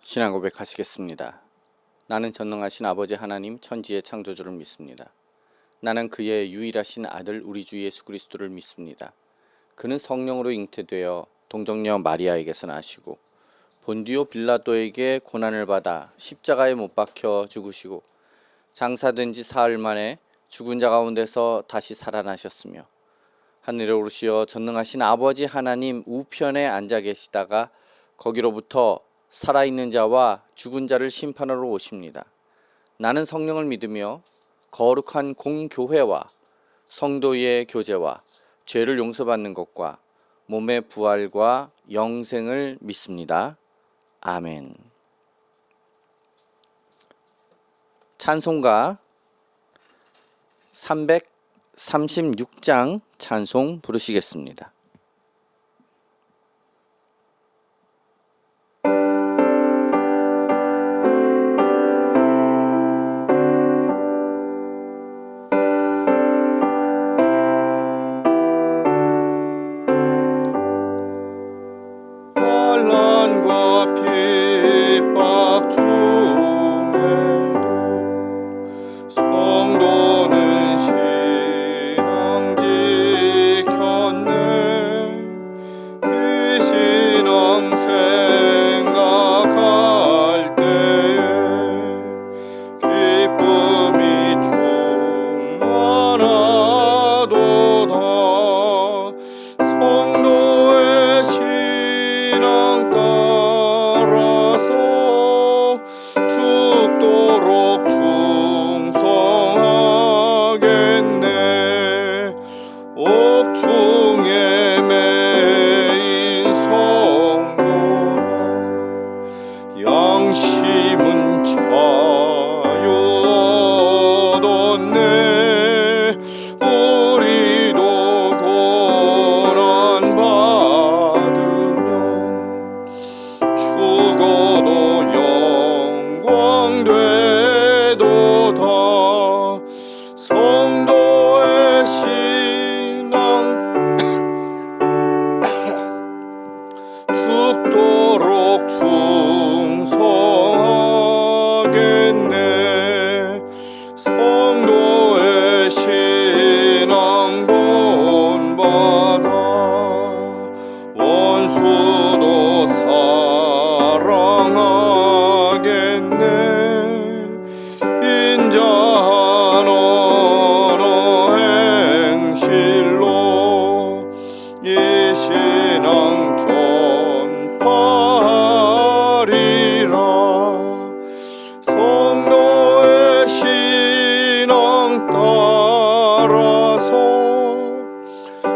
신앙 고백하시겠습니다. 나는 전능하신 아버지 하나님 천지의 창조주를 믿습니다. 나는 그의 유일하신 아들 우리 주 예수 그리스도를 믿습니다. 그는 성령으로 잉태되어 동정녀 마리아에게서 나시고 본디오 빌라도에게 고난을 받아 십자가에 못 박혀 죽으시고 장사된 지 사흘 만에 죽은 자 가운데서 다시 살아나셨으며 하늘에 오르시어 전능하신 아버지 하나님 우편에 앉아 계시다가 거기로부터 살아있는 자와 죽은 자를 심판하러 오십니다. 나는 성령을 믿으며 거룩한 공교회와 성도의 교제와 죄를 용서받는 것과 몸의 부활과 영생을 믿습니다. 아멘. 찬송가 336장 찬송 부르시겠습니다. 환난과 핍박 중에도 성도는 신앙 지켰네. 이 신앙 생각할 때에 기쁨이 충만하도다. 성도의 신앙 따라서 죽도록 충성하겠네. 옥중에 매인 성도나 양심은 자유 얻었네. 우리도 고난 받으면 죽어도 영광 되도다. 성도의 신앙 죽도록 충성하겠네. 성도의 신앙 본받아 원수도 사랑하겠네. 인자한 언어 행실로 이 신앙 전파하리라. 성도의 신앙 따라서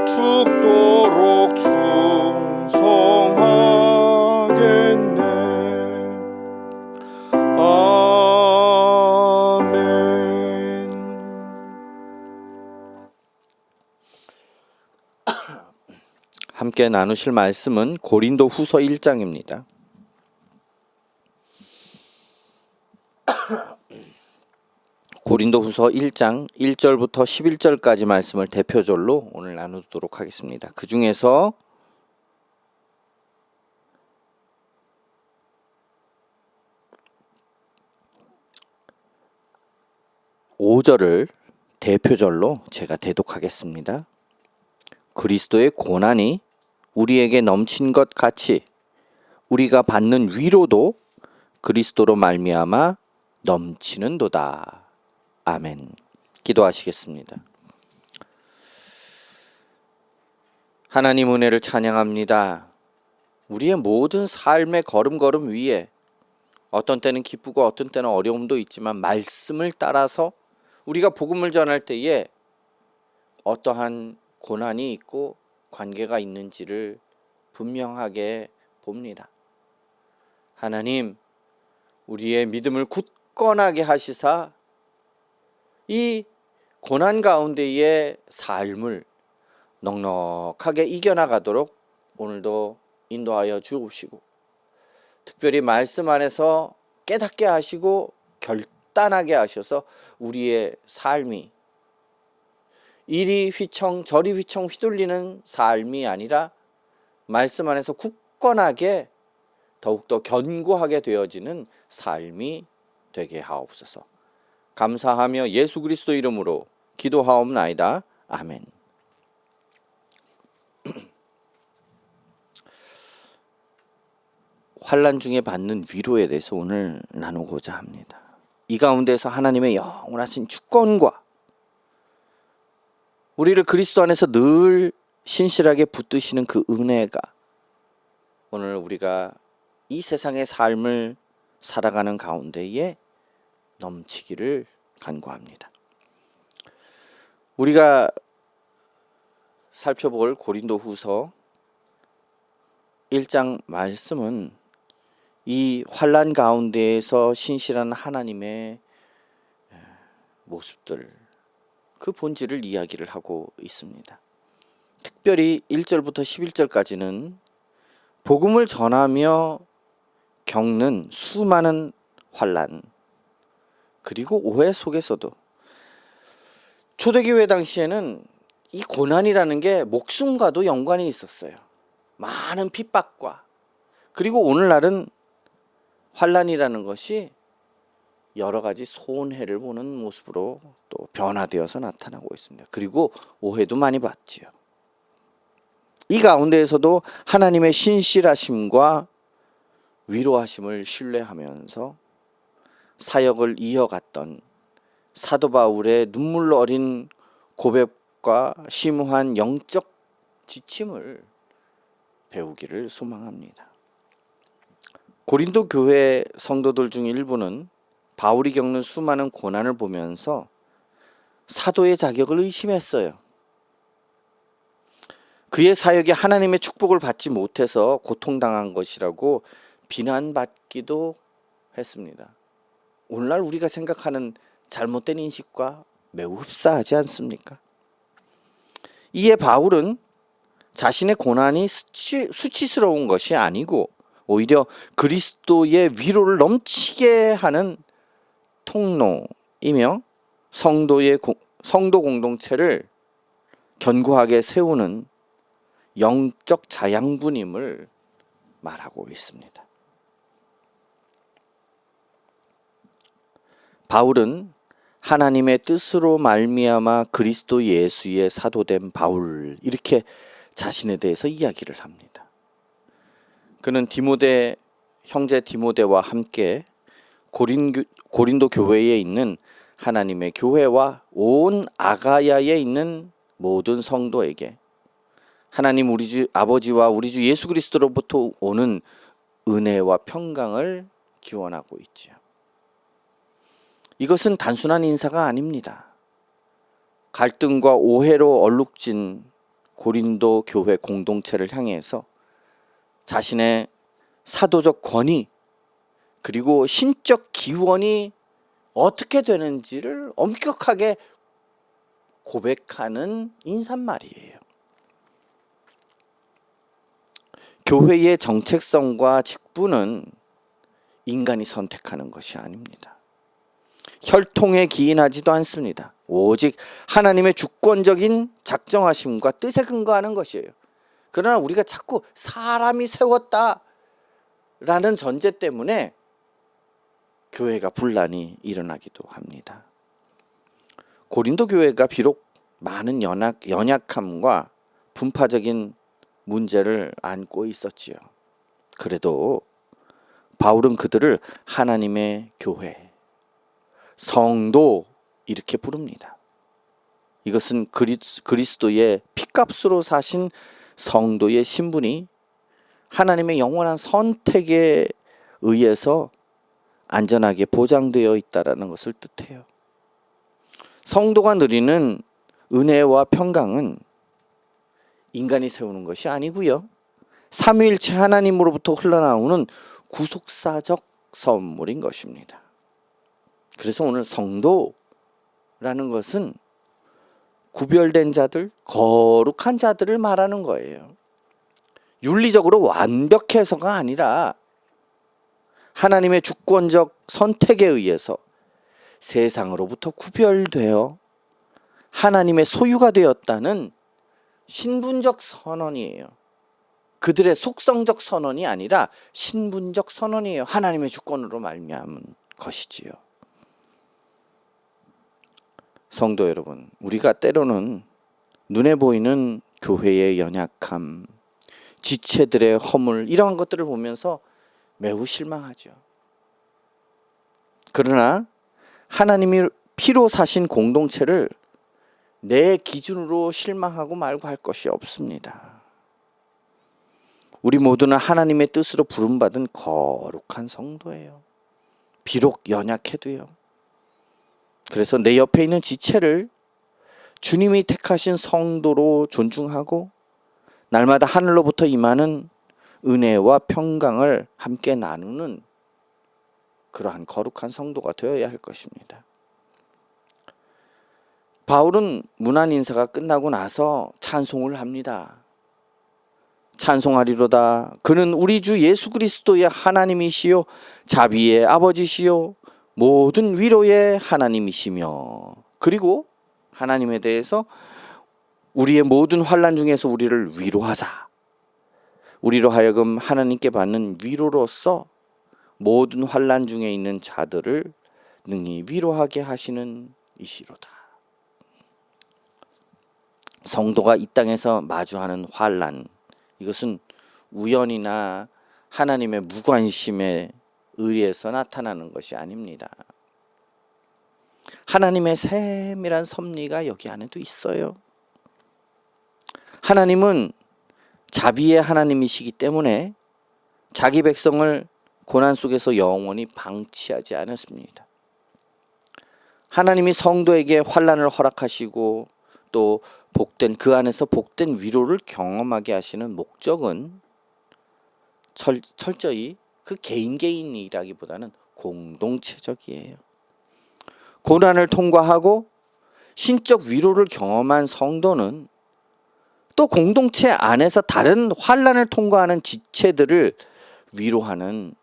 죽도록 충성하겠네. 아멘. 함께 나누실 말씀은 고린도 후서 1장입니다. 고린도 후서 1장 1절부터 11절까지 말씀을 대표절로 오늘 나누도록 하겠습니다. 그 중에서 5절을 대표절로 제가 대독하겠습니다. 그리스도의 고난이 우리에게 넘친 것 같이 우리가 받는 위로도 그리스도로 말미암아 넘치는도다. 아멘. 기도하시겠습니다. 하나님 은혜를 찬양합니다. 우리의 모든 삶의 걸음걸음 위에 어떤 때는 기쁘고 어떤 때는 어려움도 있지만 말씀을 따라서 우리가 복음을 전할 때에 어떠한 고난이 있고 관계가 있는지를 분명하게 봅니다. 하나님, 우리의 믿음을 굳건하게 하시사 이 고난 가운데의 삶을 넉넉하게 이겨나가도록 오늘도 인도하여 주옵시고, 특별히 말씀 안에서 깨닫게 하시고 결단하게 하셔서 우리의 삶이 이리 휘청 저리 휘청 휘둘리는 삶이 아니라 말씀 안에서 굳건하게 더욱더 견고하게 되어지는 삶이 되게 하옵소서. 감사하며 예수 그리스도 이름으로 기도하옵나이다. 아멘. 환난 중에 받는 위로에 대해서 오늘 나누고자 합니다. 이 가운데서 하나님의 영원하신 주권과 우리를 그리스도 안에서 늘 신실하게 붙드시는 그 은혜가 오늘 우리가 이 세상의 삶을 살아가는 가운데에 넘치기를 간구합니다. 우리가 살펴볼 고린도후서 1장 말씀은 이 환난 가운데에서 신실한 하나님의 모습들, 그 본질을 이야기를 하고 있습니다. 특별히 1절부터 11절까지는 복음을 전하며 겪는 수많은 환난, 그리고 오해 속에서도 초대교회 당시에는 이 고난이라는 게 목숨과도 연관이 있었어요. 많은 핍박과, 그리고 오늘날은 환난이라는 것이 여러 가지 손해를 보는 모습으로 또 변화되어서 나타나고 있습니다. 그리고 오해도 많이 받지요. 이 가운데에서도 하나님의 신실하심과 위로하심을 신뢰하면서 사역을 이어갔던 사도 바울의 눈물 어린 고백과 심오한 영적 지침을 배우기를 소망합니다. 고린도 교회 성도들 중 일부는 바울이 겪는 수많은 고난을 보면서 사도의 자격을 의심했어요. 그의 사역이 하나님의 축복을 받지 못해서 고통당한 것이라고 비난받기도 했습니다. 오늘날 우리가 생각하는 잘못된 인식과 매우 흡사하지 않습니까? 이에 바울은 자신의 고난이 수치스러운 것이 아니고 오히려 그리스도의 위로를 넘치게 하는 통로이며 성도 공동체를 견고하게 세우는 영적 자양분임을 말하고 있습니다. 바울은 하나님의 뜻으로 말미암아 그리스도 예수의 사도된 바울, 이렇게 자신에 대해서 이야기를 합니다. 그는 형제 디모데와 함께 고린도 교회에 있는 하나님의 교회와 온 아가야에 있는 모든 성도에게 하나님 우리 주 아버지와 우리 주 예수 그리스도로부터 오는 은혜와 평강을 기원하고 있지요. 이것은 단순한 인사가 아닙니다. 갈등과 오해로 얼룩진 고린도 교회 공동체를 향해서 자신의 사도적 권위, 그리고 신적 기원이 어떻게 되는지를 엄격하게 고백하는 인사말이에요. 교회의 정체성과 직분은 인간이 선택하는 것이 아닙니다. 혈통에 기인하지도 않습니다. 오직 하나님의 주권적인 작정하심과 뜻에 근거하는 것이에요. 그러나 우리가 자꾸 사람이 세웠다라는 전제 때문에 교회가 분란이 일어나기도 합니다. 고린도 교회가 비록 많은 연약함과 분파적인 문제를 안고 있었지요. 그래도 바울은 그들을 하나님의 교회, 성도 이렇게 부릅니다. 이것은 그리스도의 피값으로 사신 성도의 신분이 하나님의 영원한 선택에 의해서 안전하게 보장되어 있다는 것을 뜻해요. 성도가 누리는 은혜와 평강은 인간이 세우는 것이 아니고요, 삼위일체 하나님으로부터 흘러나오는 구속사적 선물인 것입니다. 그래서 오늘 성도라는 것은 구별된 자들, 거룩한 자들을 말하는 거예요. 윤리적으로 완벽해서가 아니라 하나님의 주권적 선택에 의해서 세상으로부터 구별되어 하나님의 소유가 되었다는 신분적 선언이에요. 그들의 속성적 선언이 아니라 신분적 선언이에요. 하나님의 주권으로 말미암은 것이지요. 성도 여러분, 우리가 때로는 눈에 보이는 교회의 연약함, 지체들의 허물, 이러한 것들을 보면서 매우 실망하죠. 그러나 하나님이 피로 사신 공동체를 내 기준으로 실망하고 말고 할 것이 없습니다. 우리 모두는 하나님의 뜻으로 부름받은 거룩한 성도예요. 비록 연약해도요. 그래서 내 옆에 있는 지체를 주님이 택하신 성도로 존중하고 날마다 하늘로부터 임하는 은혜와 평강을 함께 나누는 그러한 거룩한 성도가 되어야 할 것입니다. 바울은 문안 인사가 끝나고 나서 찬송을 합니다. 찬송하리로다. 그는 우리 주 예수 그리스도의 하나님이시요 자비의 아버지시요 모든 위로의 하나님이시며, 그리고 하나님에 대해서 우리의 모든 환난 중에서 우리를 위로하사 우리로 하여금 하나님께 받는 위로로서 모든 환난 중에 있는 자들을 능히 위로하게 하시는 이시로다. 성도가 이 땅에서 마주하는 환난, 이것은 우연이나 하나님의 무관심에 의해서 나타나는 것이 아닙니다. 하나님의 세밀한 섭리가 여기 안에도 있어요. 하나님은 자비의 하나님이시기 때문에 자기 백성을 고난 속에서 영원히 방치하지 않았습니다. 하나님이 성도에게 환난을 허락하시고 또 복된, 그 안에서 복된 위로를 경험하게 하시는 목적은 철저히 그 개인이라기보다는 공동체적이에요. 고난을 통과하고 신적 위로를 경험한 성도는 또 공동체 안에서 다른 환난을 통과하는 지체들을 위로하는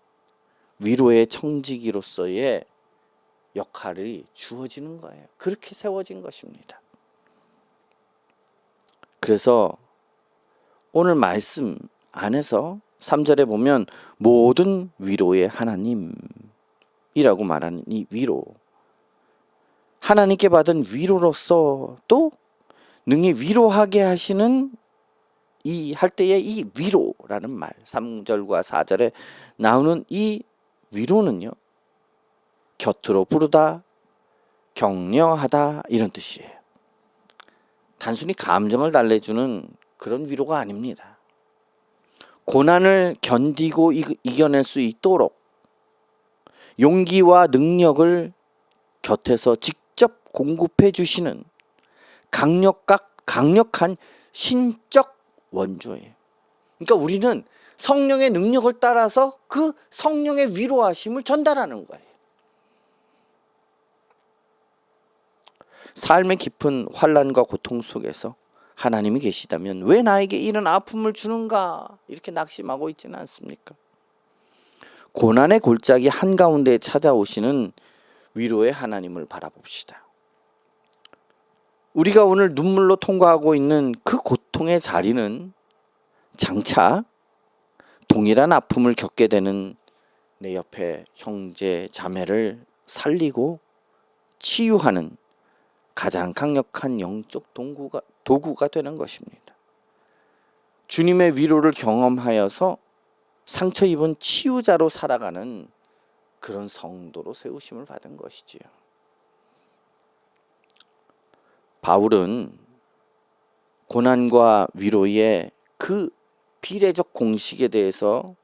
위로의 청지기로서의 역할이 주어지는 거예요. 그렇게 세워진 것입니다. 그래서 오늘 말씀 안에서 3절에 보면 모든 위로의 하나님이라고 말하는 이 위로, 하나님께 받은 위로로서 또 능히 위로하게 하시는 이 할 때의 이 위로라는 말, 3절과 4절에 나오는 이 위로는요, 곁으로 부르다, 격려하다, 이런 뜻이에요. 단순히 감정을 달래주는 그런 위로가 아닙니다. 고난을 견디고 이겨낼 수 있도록 용기와 능력을 곁에서 직접 공급해 주시는 강력한 신적 원조예요. 그러니까 우리는 성령의 능력을 따라서 그 성령의 위로하심을 전달하는 거예요. 삶의 깊은 환난과 고통 속에서 하나님이 계시다면 왜 나에게 이런 아픔을 주는가 이렇게 낙심하고 있지는 않습니까? 고난의 골짜기 한가운데에 찾아오시는 위로의 하나님을 바라봅시다. 우리가 오늘 눈물로 통과하고 있는 그 고통의 자리는 장차 동일한 아픔을 겪게 되는 내 옆에 형제 자매를 살리고 치유하는 가장 강력한 영적 도구가 되는 것입니다. 주님의 위로를 경험하여서 상처 입은 치유자로 살아가는 그런 성도로 세우심을 받은 것이지요. 바울은 고난과 위로의 그 비례적 공식에 대해서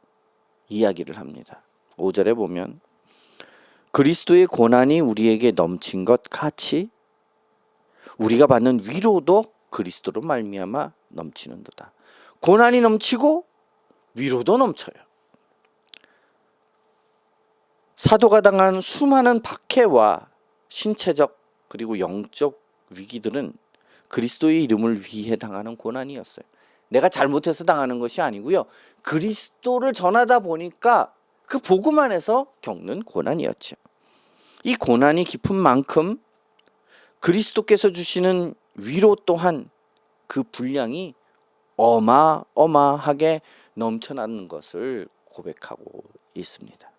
이야기를 합니다. 5절에 보면 그리스도의 고난이 우리에게 넘친 것 같이 우리가 받는 위로도 그리스도로 말미암아 넘치는도다. 고난이 넘치고 위로도 넘쳐요. 사도가 당한 수많은 박해와 신체적 그리고 영적 위기들은 그리스도의 이름을 위해 당하는 고난이었어요. 내가 잘못해서 당하는 것이 아니고요. 그리스도를 전하다 보니까 그 복음 안에서 겪는 고난이었죠. 이 고난이 깊은 만큼 그리스도께서 주시는 위로 또한 그 분량이 어마어마하게 넘쳐나는 것을 고백하고 있습니다.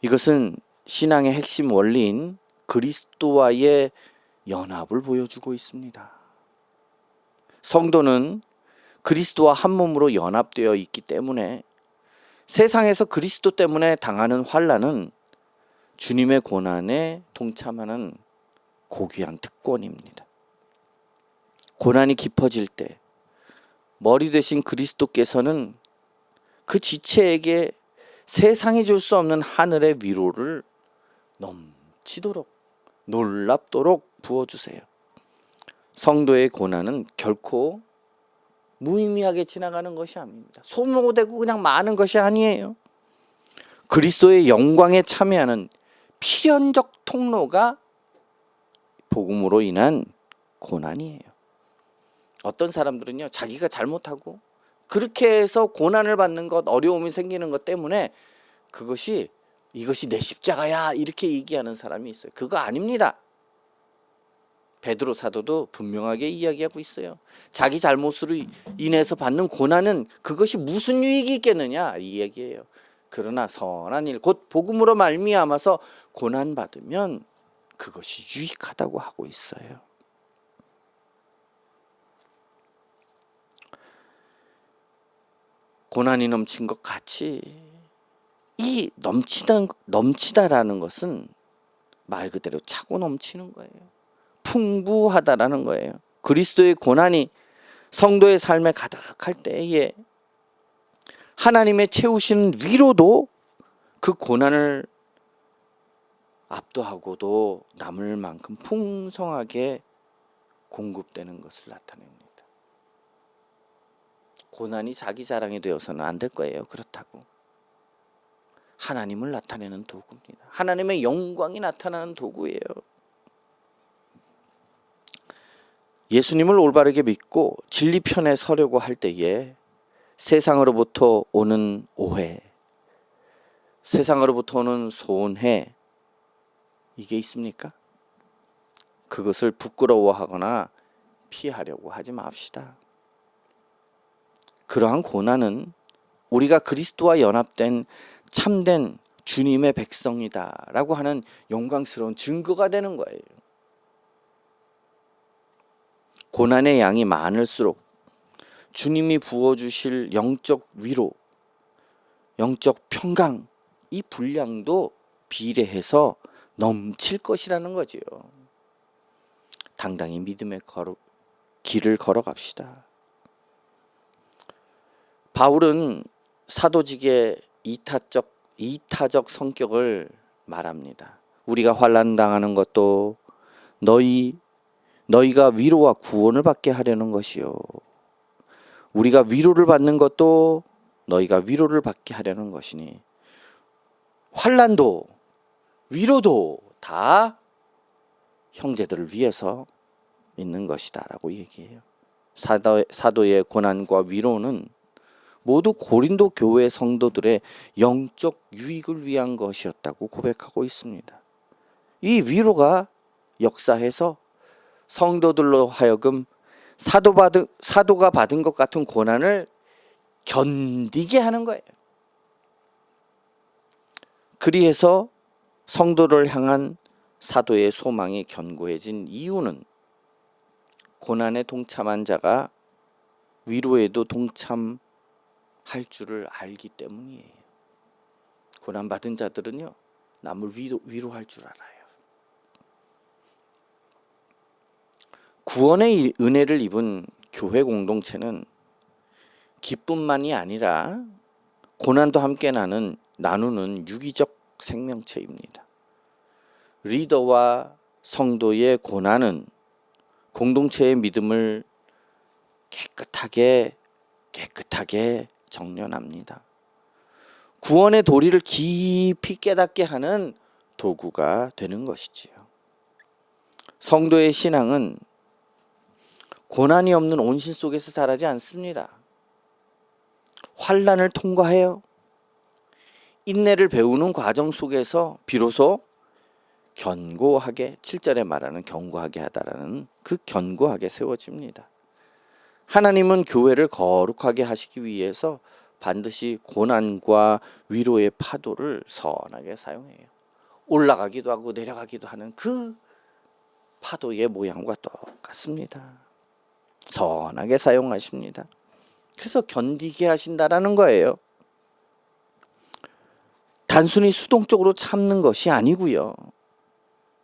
이것은 신앙의 핵심 원리인 그리스도와의 연합을 보여주고 있습니다. 성도는 그리스도와 한 몸으로 연합되어 있기 때문에 세상에서 그리스도 때문에 당하는 환난은 주님의 고난에 동참하는 고귀한 특권입니다. 고난이 깊어질 때 머리 되신 그리스도께서는 그 지체에게 세상이 줄 수 없는 하늘의 위로를 넘치도록 놀랍도록 부어주세요. 성도의 고난은 결코 무의미하게 지나가는 것이 아닙니다. 소모되고 그냥 많은 것이 아니에요. 그리스도의 영광에 참여하는 필연적 통로가 복음으로 인한 고난이에요. 어떤 사람들은요, 자기가 잘못하고 그렇게 해서 고난을 받는 것, 어려움이 생기는 것 때문에 이것이 내 십자가야 이렇게 얘기하는 사람이 있어요. 그거 아닙니다. 베드로 사도도 분명하게 이야기하고 있어요. 자기 잘못으로 인해서 받는 고난은 그것이 무슨 유익이 있겠느냐 이 얘기예요. 그러나 선한 일, 곧 복음으로 말미암아서 고난 받으면 그것이 유익하다고 하고 있어요. 고난이 넘친 것 같이 이 넘치다라는 것은 말 그대로 차고 넘치는 거예요. 풍부하다라는 거예요. 그리스도의 고난이 성도의 삶에 가득할 때에 하나님의 채우시는 위로도 그 고난을 압도하고도 남을 만큼 풍성하게 공급되는 것을 나타냅니다. 고난이 자기 자랑이 되어서는 안 될 거예요. 그렇다고. 하나님을 나타내는 도구입니다. 하나님의 영광이 나타나는 도구예요. 예수님을 올바르게 믿고 진리 편에 서려고 할 때에 세상으로부터 오는 오해, 세상으로부터 오는 손해, 이게 있습니까? 그것을 부끄러워하거나 피하려고 하지 맙시다. 그러한 고난은 우리가 그리스도와 연합된 참된 주님의 백성이다라고 하는 영광스러운 증거가 되는 거예요. 고난의 양이 많을수록 주님이 부어주실 영적 위로, 영적 평강, 이 분량도 비례해서 넘칠 것이라는 거지요. 당당히 믿음의 길을 걸어갑시다. 바울은 사도직의 이타적 성격을 말합니다. 우리가 환난 당하는 것도 너희가 위로와 구원을 받게 하려는 것이요. 우리가 위로를 받는 것도 너희가 위로를 받게 하려는 것이니 환난도 위로도 다 형제들을 위해서 있는 것이다 라고 얘기해요. 사도의 고난과 위로는 모두 고린도 교회 성도들의 영적 유익을 위한 것이었다고 고백하고 있습니다. 이 위로가 역사해서 성도들로 하여금 사도가 받은 것 같은 고난을 견디게 하는 거예요. 그리해서 성도를 향한 사도의 소망이 견고해진 이유는 고난에 동참한 자가 위로에도 동참할 줄을 알기 때문이에요. 고난받은 자들은요, 남을 위로할 줄 알아요. 구원의 은혜를 입은 교회 공동체는 기쁨만이 아니라 고난도 함께 나누는 유기적 생명체입니다. 리더와 성도의 고난은 공동체의 믿음을 깨끗하게 정련합니다. 구원의 도리를 깊이 깨닫게 하는 도구가 되는 것이지요. 성도의 신앙은 고난이 없는 온실 속에서 자라지 않습니다. 환난을 통과해요. 인내를 배우는 과정 속에서 비로소 견고하게, 7절에 말하는 견고하게 하다라는 그 견고하게 세워집니다. 하나님은 교회를 거룩하게 하시기 위해서 반드시 고난과 위로의 파도를 선하게 사용해요. 올라가기도 하고 내려가기도 하는 그 파도의 모양과 똑같습니다. 선하게 사용하십니다. 그래서 견디게 하신다라는 거예요. 단순히 수동적으로 참는 것이 아니고요.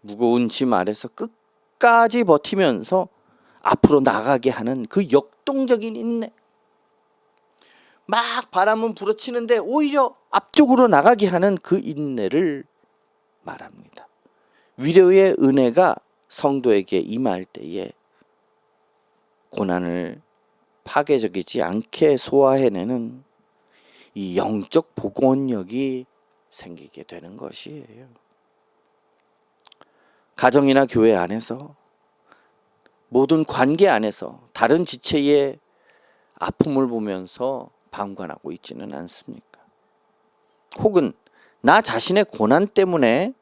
무거운 짐 아래서 끝까지 버티면서 앞으로 나가게 하는 그 역동적인 인내. 막 바람은 불어치는데 오히려 앞쪽으로 나가게 하는 그 인내를 말합니다. 위로의 은혜가 성도에게 임할 때에 고난을 파괴적이지 않게 소화해내는 이 영적 복원력이 생기게 되는 것이에요. 가정이나 교회 안에서 모든 관계 안에서 다른 지체의 아픔을 보면서 방관하고 있지는 않습니까? 혹은 나 자신의 고난 때문에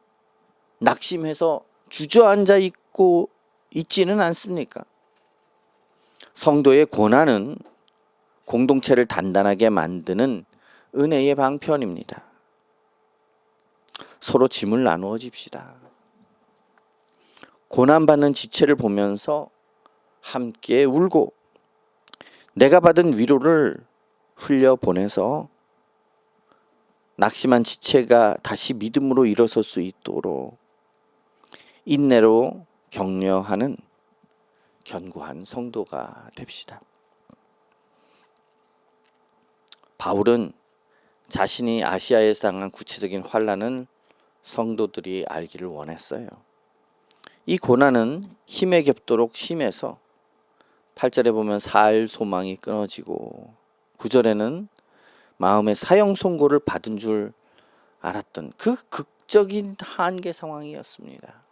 낙심해서 주저앉아 있고 있지는 않습니까? 성도의 고난은 공동체를 단단하게 만드는 은혜의 방편입니다. 서로 짐을 나누어 집시다. 고난받는 지체를 보면서 함께 울고 내가 받은 위로를 흘려보내서 낙심한 지체가 다시 믿음으로 일어설 수 있도록 인내로 격려하는 견고한 성도가 됩시다. 바울은 자신이 아시아에서 당한 구체적인 환난은 성도들이 알기를 원했어요. 이 고난은 힘에 겹도록 심해서 8절에 보면 살 소망이 끊어지고 9절에는 마음의 사형 선고를 받은 줄 알았던 그 극적인 한계 상황이었습니다.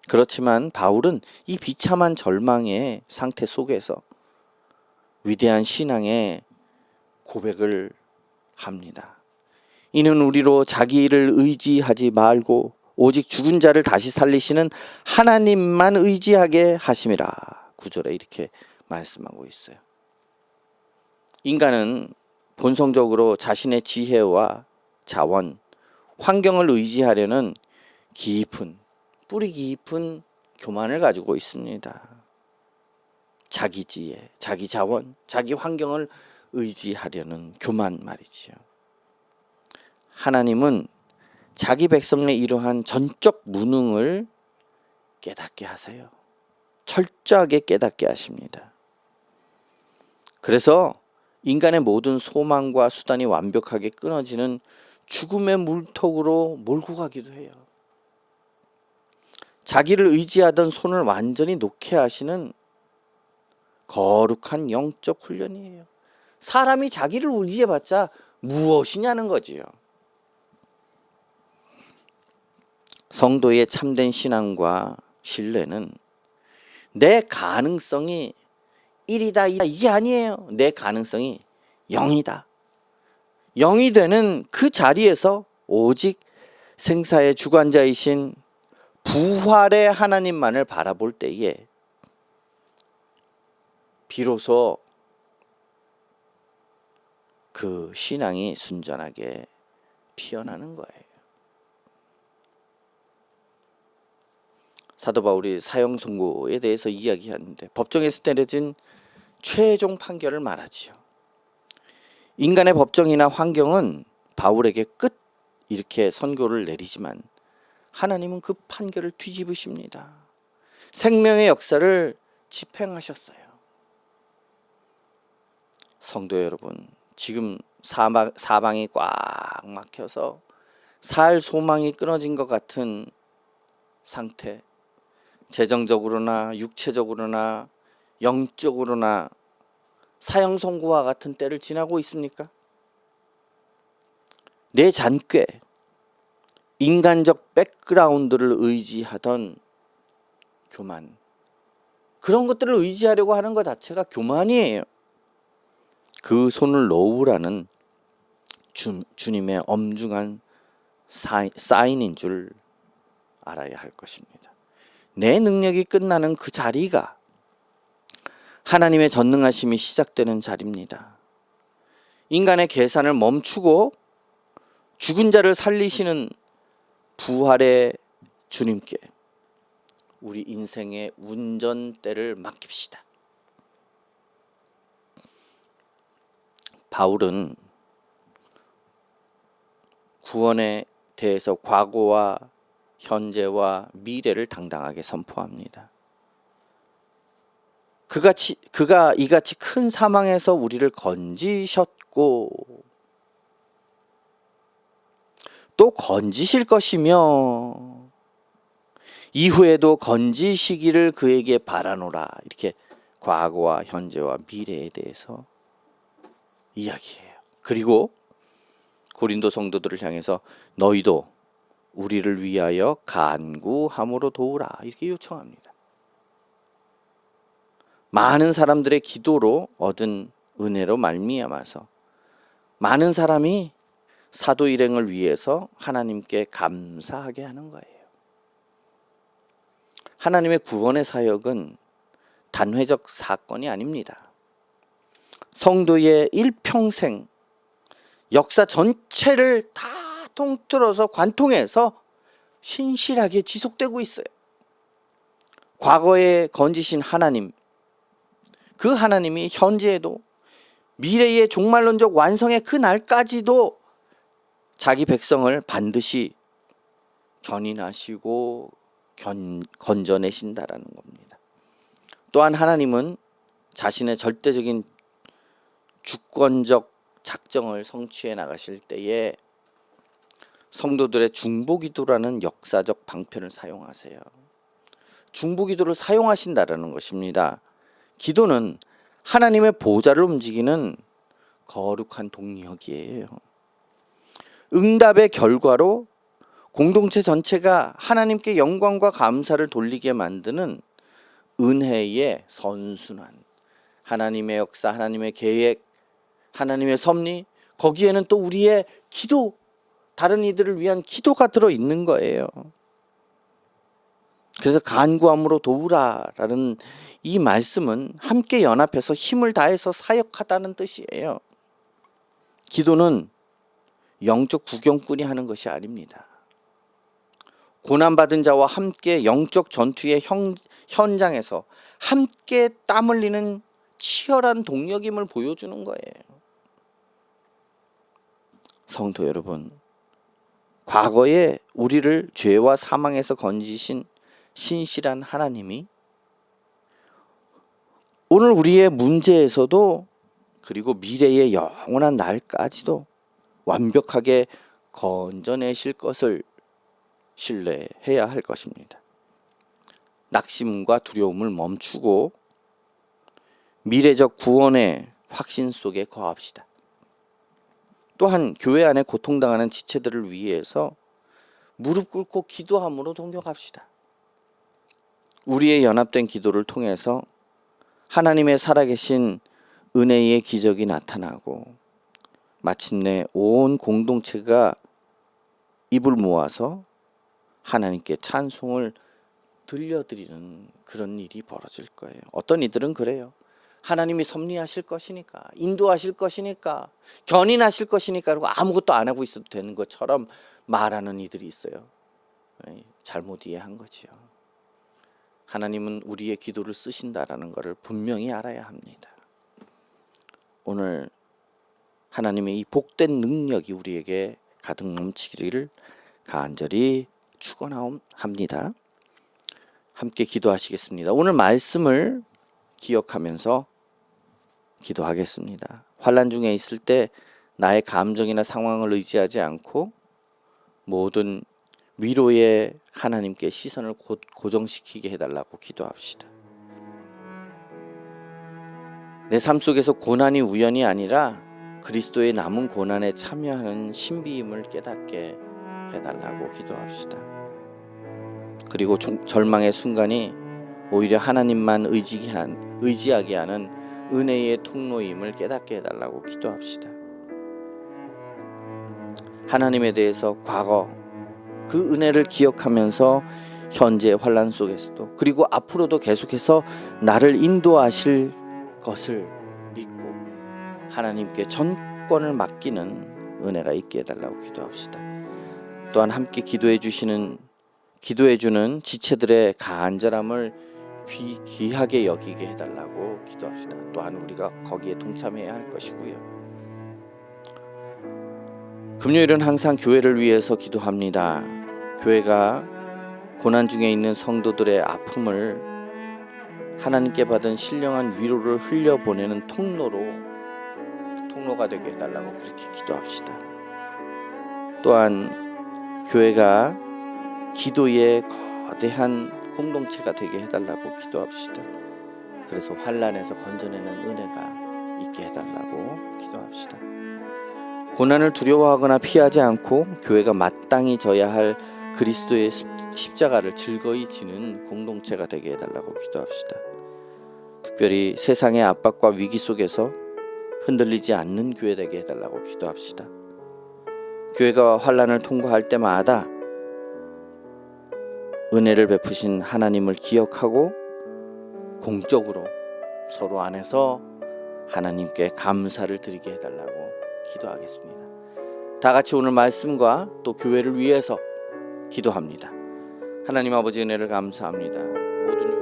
그렇지만 바울은 이 비참한 절망의 상태 속에서 위대한 신앙의 고백을 합니다. 이는 우리로 자기를 의지하지 말고 오직 죽은 자를 다시 살리시는 하나님만 의지하게 하심이라. 9절에 이렇게 말씀하고 있어요. 인간은 본성적으로 자신의 지혜와 자원, 환경을 의지하려는 뿌리 깊은 교만을 가지고 있습니다. 자기 지혜, 자기 자원, 자기 환경을 의지하려는 교만 말이지요. 하나님은 자기 백성의 이러한 전적 무능을 깨닫게 하세요. 철저하게 깨닫게 하십니다. 그래서 인간의 모든 소망과 수단이 완벽하게 끊어지는 죽음의 물턱으로 몰고 가기도 해요. 자기를 의지하던 손을 완전히 놓게 하시는 거룩한 영적 훈련이에요. 사람이 자기를 의지해봤자 무엇이냐는 거지요. 성도의 참된 신앙과 신뢰는 내 가능성이 1이다, 2다 이게 아니에요. 내 가능성이 0이다. 0이 되는 그 자리에서 오직 생사의 주관자이신 부활의 하나님만을 바라볼 때에 비로소 그 신앙이 순전하게 피어나는 거예요. 사도 바울이 사형 선고에 대해서 이야기하는데 법정에서 내려진 최종 판결을 말하지요. 인간의 법정이나 환경은 바울에게 끝 이렇게 선고를 내리지만 하나님은 그 판결을 뒤집으십니다. 생명의 역사를 집행하셨어요. 성도 여러분, 지금 사방이 꽉 막혀서 살 소망이 끊어진 것 같은 상태, 재정적으로나 육체적으로나 영적으로나 사형 선고와 같은 때를 지나고 있습니까? 내 잔꾀, 인간적 백그라운드를 의지하던 교만, 그런 것들을 의지하려고 하는 것 자체가 교만이에요. 그 손을 놓으라는 주님의 엄중한 사인인 줄 알아야 할 것입니다. 내 능력이 끝나는 그 자리가 하나님의 전능하심이 시작되는 자리입니다. 인간의 계산을 멈추고 죽은 자를 살리시는 부활의 주님께 우리 인생의 운전대를 맡깁시다. 바울은 구원에 대해서 과거와 현재와 미래를 당당하게 선포합니다. 그가 이같이 큰 사망에서 우리를 건지셨고 또 건지실 것이며 이후에도 건지시기를 그에게 바라노라. 이렇게 과거와 현재와 미래에 대해서 이야기해요. 그리고 고린도 성도들을 향해서 너희도 우리를 위하여 간구함으로 도우라. 이렇게 요청합니다. 많은 사람들의 기도로 얻은 은혜로 말미암아서 많은 사람이 사도 일행을 위해서 하나님께 감사하게 하는 거예요. 하나님의 구원의 사역은 단회적 사건이 아닙니다. 성도의 일평생 역사 전체를 다 통틀어서 관통해서 신실하게 지속되고 있어요. 과거에 건지신 하나님, 그 하나님이 현재에도 미래의 종말론적 완성의 그 날까지도 자기 백성을 반드시 견인하시고 건져내신다라는 겁니다. 또한 하나님은 자신의 절대적인 주권적 작정을 성취해 나가실 때에 성도들의 중보기도라는 역사적 방편을 사용하세요. 중보기도를 사용하신다라는 것입니다. 기도는 하나님의 보좌를 움직이는 거룩한 동력이에요. 응답의 결과로 공동체 전체가 하나님께 영광과 감사를 돌리게 만드는 은혜의 선순환, 하나님의 역사, 하나님의 계획, 하나님의 섭리, 거기에는 또 우리의 기도, 다른 이들을 위한 기도가 들어있는 거예요. 그래서 간구함으로 도우라라는 이 말씀은 함께 연합해서 힘을 다해서 사역하다는 뜻이에요. 기도는 영적 구경꾼이 하는 것이 아닙니다. 고난받은 자와 함께 영적 전투의 현장에서 함께 땀 흘리는 치열한 동력임을 보여주는 거예요. 성도 여러분, 과거에 우리를 죄와 사망에서 건지신 신실한 하나님이 오늘 우리의 문제에서도 그리고 미래의 영원한 날까지도 완벽하게 건져내실 것을 신뢰해야 할 것입니다. 낙심과 두려움을 멈추고 미래적 구원의 확신 속에 거합시다. 또한 교회 안에 고통당하는 지체들을 위해서 무릎 꿇고 기도함으로 동역합시다. 우리의 연합된 기도를 통해서 하나님의 살아계신 은혜의 기적이 나타나고 마침내 온 공동체가 입을 모아서 하나님께 찬송을 들려드리는 그런 일이 벌어질 거예요. 어떤 이들은 그래요. 하나님이 섭리하실 것이니까, 인도하실 것이니까, 견인하실 것이니까 그리고 아무것도 안 하고 있어도 되는 것처럼 말하는 이들이 있어요. 잘못 이해한 거지요. 하나님은 우리의 기도를 쓰신다라는 것을 분명히 알아야 합니다. 오늘 하나님의 이 복된 능력이 우리에게 가득 넘치기를 간절히 축원합니다. 함께 기도하시겠습니다. 오늘 말씀을 기억하면서 기도하겠습니다. 환난 중에 있을 때 나의 감정이나 상황을 의지하지 않고 모든 위로의 하나님께 시선을 고정시키게 해달라고 기도합시다. 내 삶 속에서 고난이 우연이 아니라 그리스도의 남은 고난에 참여하는 신비임을 깨닫게 해달라고 기도합시다. 그리고 절망의 순간이 오히려 하나님만 의지하게 하는 은혜의 통로임을 깨닫게 해달라고 기도합시다. 하나님에 대해서 과거 그 은혜를 기억하면서 현재 환난 속에서도 그리고 앞으로도 계속해서 나를 인도하실 것을 믿고 하나님께 전권을 맡기는 은혜가 있게 해달라고 기도합시다. 또한 함께 기도해 주는 지체들의 간절함을 귀하게 여기게 해달라고 기도합시다. 또한 우리가 거기에 동참해야 할 것이고요. 금요일은 항상 교회를 위해서 기도합니다. 교회가 고난 중에 있는 성도들의 아픔을 하나님께 받은 신령한 위로를 흘려보내는 통로가 되게 해달라고 그렇게 기도합시다. 또한 교회가 기도의 거대한 공동체가 되게 해달라고 기도합시다. 그래서 환난에서 건져내는 은혜가 있게 해달라고 기도합시다. 고난을 두려워하거나 피하지 않고 교회가 마땅히 져야 할 그리스도의 십자가를 즐거이 지는 공동체가 되게 해달라고 기도합시다. 특별히 세상의 압박과 위기 속에서 흔들리지 않는 교회 되게 해달라고 기도합시다. 교회가 환난을 통과할 때마다 은혜를 베푸신 하나님을 기억하고 공적으로 서로 안에서 하나님께 감사를 드리게 해달라고 기도하겠습니다. 다 같이 오늘 말씀과 또 교회를 위해서 기도합니다. 하나님 아버지 은혜를 감사합니다. 모든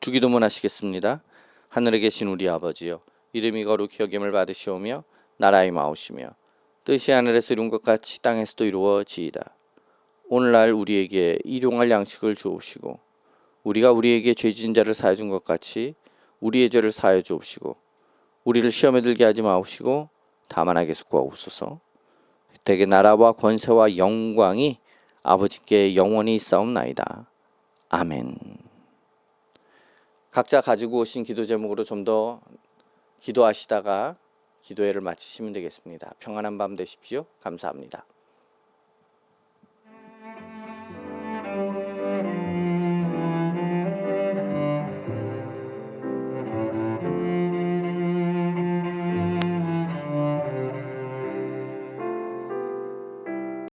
주기도문 하시겠습니다. 하늘에 계신 우리 아버지여, 이름이 거룩히 여김을 받으시오며 나라의 마오시며 뜻이 하늘에서 이룬 것 같이 땅에서도 이루어지이다. 오늘날 우리에게 일용할 양식을 주옵시고 우리가 우리에게 죄진 자를 사하여 준 것 같이 우리의 죄를 사하여 주옵시고 우리를 시험에 들게 하지 마옵시고 다만 악에서 구하옵소서. 대개 나라와 권세와 영광이 아버지께 영원히 있사옵나이다. 아멘. 각자 가지고 오신 기도 제목으로 좀 더 기도하시다가 기도회를 마치시면 되겠습니다. 평안한 밤 되십시오. 감사합니다.